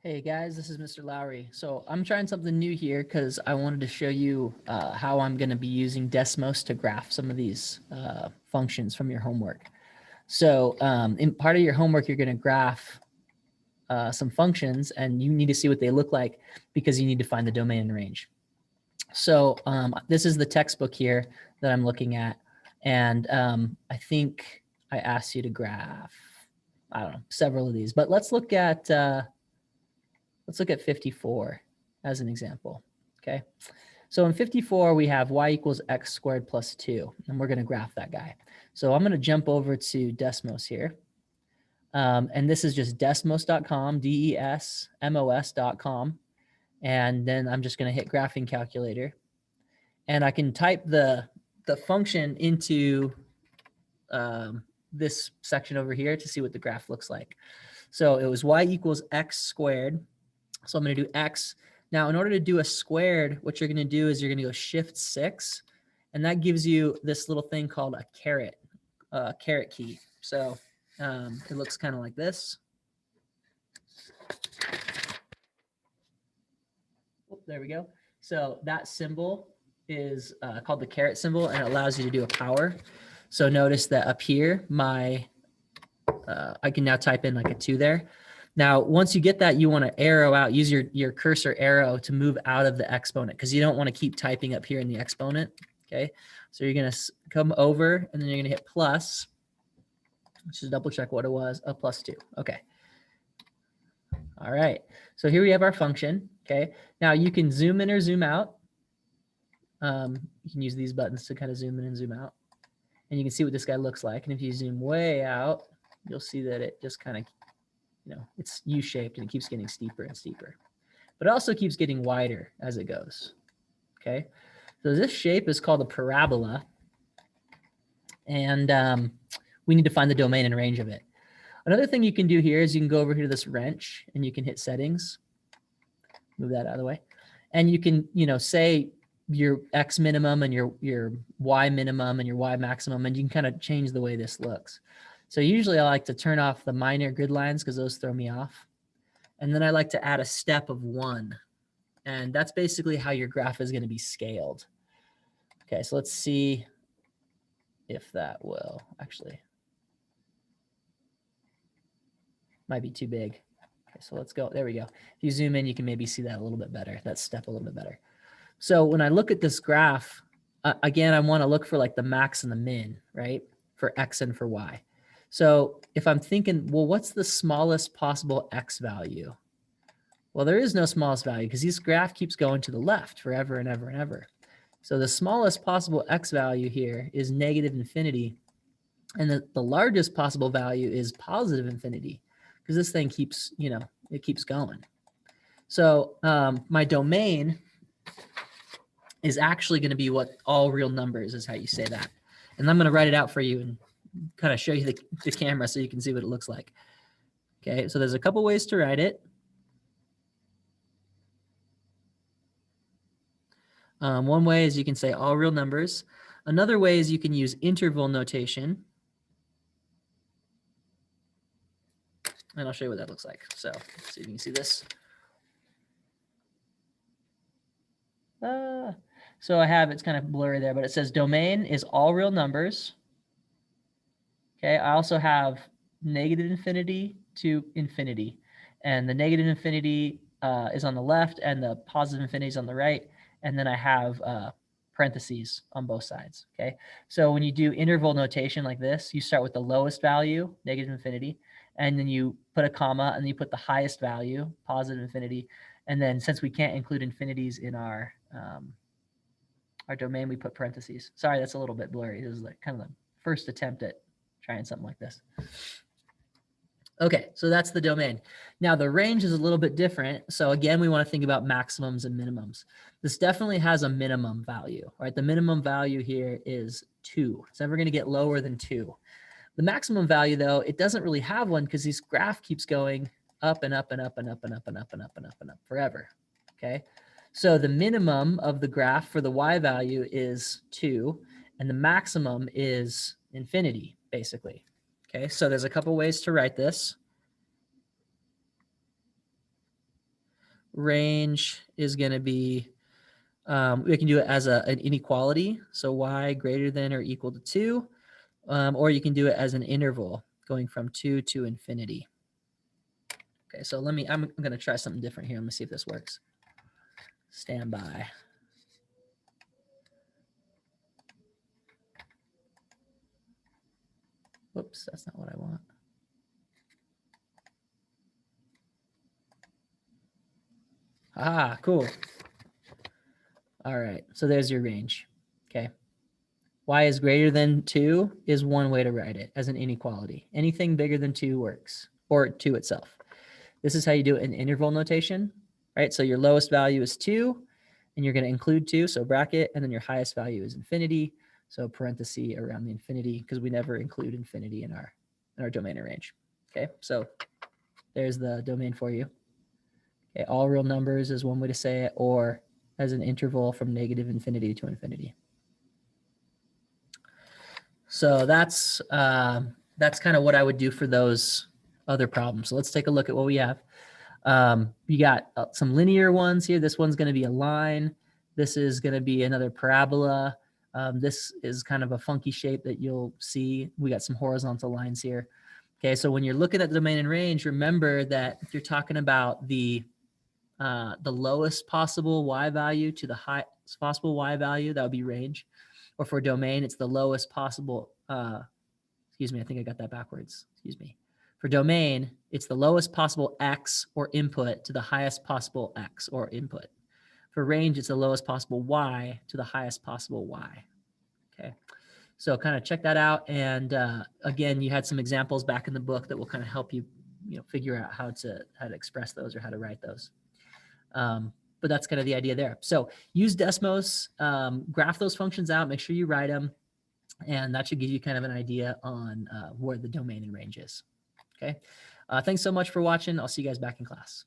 Hey guys, this is Mr. Lowry. So I'm trying something new here because I wanted to show you how I'm going to be using Desmos to graph some of these functions from your homework. So in part of your homework, you're going to graph some functions and you need to see what they look like because you need to find the domain and range. So this is the textbook here that I'm looking at. And I think I asked you to graph, I don't know, several of these, but let's look at 54 as an example, okay? So in 54, we have y equals x squared plus 2, and we're going to graph that guy. So I'm going to jump over to Desmos here. And this is just desmos.com, desmos.com. And then I'm just going to hit graphing calculator. And I can type the function into this section over here to see what the graph looks like. So it was y equals x squared. So I'm going to do x. Now, in order to do a squared, what you're going to do is you're going to go shift 6, and that gives you this little thing called a caret key. So it looks kind of like this. Oh, there we go. So that symbol is called the caret symbol, and it allows you to do a power. So notice that up here, I can now type in like a 2 there. Now, once you get that, you want to arrow out, use your cursor arrow to move out of the exponent because you don't want to keep typing up here in the exponent, okay? So you're going to come over and then you're going to hit plus. Let's just double check what it was, a plus 2, okay. All right, so here we have our function, okay? Now you can zoom in or zoom out. You can use these buttons to kind of zoom in and zoom out. And you can see what this guy looks like. And if you zoom way out, you'll see that it just kind of, it's U-shaped and it keeps getting steeper and steeper. But it also keeps getting wider as it goes, okay? So this shape is called a parabola. And we need to find the domain and range of it. Another thing you can do here is you can go over here to this wrench and you can hit settings. Move that out of the way. And you can, say your X minimum and your Y minimum and your Y maximum, and you can kind of change the way this looks. So usually I like to turn off the minor grid lines because those throw me off. And then I like to add a step of 1. And that's basically how your graph is going to be scaled. Okay, so let's see if that will actually. Might be too big. Okay, so let's go. There we go. If you zoom in, you can maybe see that a little bit better, that step a little bit better. So when I look at this graph, again, I want to look for like the max and the min, right? For X and for Y. So if I'm thinking, well, what's the smallest possible X value? Well, there is no smallest value because this graph keeps going to the left forever and ever and ever. So the smallest possible X value here is negative infinity. And the largest possible value is positive infinity because this thing keeps, it keeps going. So my domain is actually going to be what all real numbers is, how you say that. And I'm going to write it out for you and kind of show you the camera so you can see what it looks like. Okay, so there's a couple ways to write it. One way is you can say all real numbers. Another way is you can use interval notation. And I'll show you what that looks like. So see if you can see this. So I have, it's kind of blurry there, but it says domain is all real numbers. Okay, I also have negative infinity to infinity. And the negative infinity is on the left and the positive infinity is on the right. And then I have parentheses on both sides, okay? So when you do interval notation like this, you start with the lowest value, negative infinity, and then you put a comma and then you put the highest value, positive infinity. And then since we can't include infinities in our domain, we put parentheses. Sorry, that's a little bit blurry. This is like kind of the first attempt at trying something like this. Okay, so that's the domain. Now the range is a little bit different. So again, we want to think about maximums and minimums. This definitely has a minimum value, right? The minimum value here is 2. It's never going to get lower than 2. The maximum value, though, it doesn't really have one because this graph keeps going up and up and up and up and up and up and up and up and up forever, okay? So the minimum of the graph for the Y value is 2, and the maximum is infinity, basically. Okay, so there's a couple ways to write this. range is going to be, we can do it as an inequality. So y greater than or equal to 2, or you can do it as an interval going from 2 to infinity. Okay, so I'm going to try something different here. Let me see if this works. Stand by. Whoops, that's not what I want. Ah, cool. All right, so there's your range. Okay. Y is greater than 2 is one way to write it as an inequality. Anything bigger than 2 works, or 2 itself. This is how you do it in interval notation, right? So your lowest value is 2, and you're going to include 2, so bracket, and then your highest value is infinity, so parenthesis around the infinity, because we never include infinity in our domain and range. Okay, so there's the domain for you. Okay, all real numbers is one way to say it, or as an interval from negative infinity to infinity. So that's kind of what I would do for those other problems. So let's take a look at what we have. You got some linear ones here. This one's going to be a line. This is going to be another parabola. This is kind of a funky shape that you'll see. We got some horizontal lines here. Okay, so when you're looking at the domain and range, remember that if you're talking about the lowest possible y value to the highest possible y value, that would be range. Or for domain, it's the lowest possible, excuse me, I think I got that backwards. Excuse me. For domain, it's the lowest possible x or input to the highest possible x or input. For range, it's the lowest possible y to the highest possible y. Okay, so kind of check that out. And again, you had some examples back in the book that will kind of help you, figure out how to express those or how to write those. But that's kind of the idea there. So use Desmos, graph those functions out, make sure you write them, and that should give you kind of an idea on where the domain and range is. Okay. Thanks so much for watching. I'll see you guys back in class.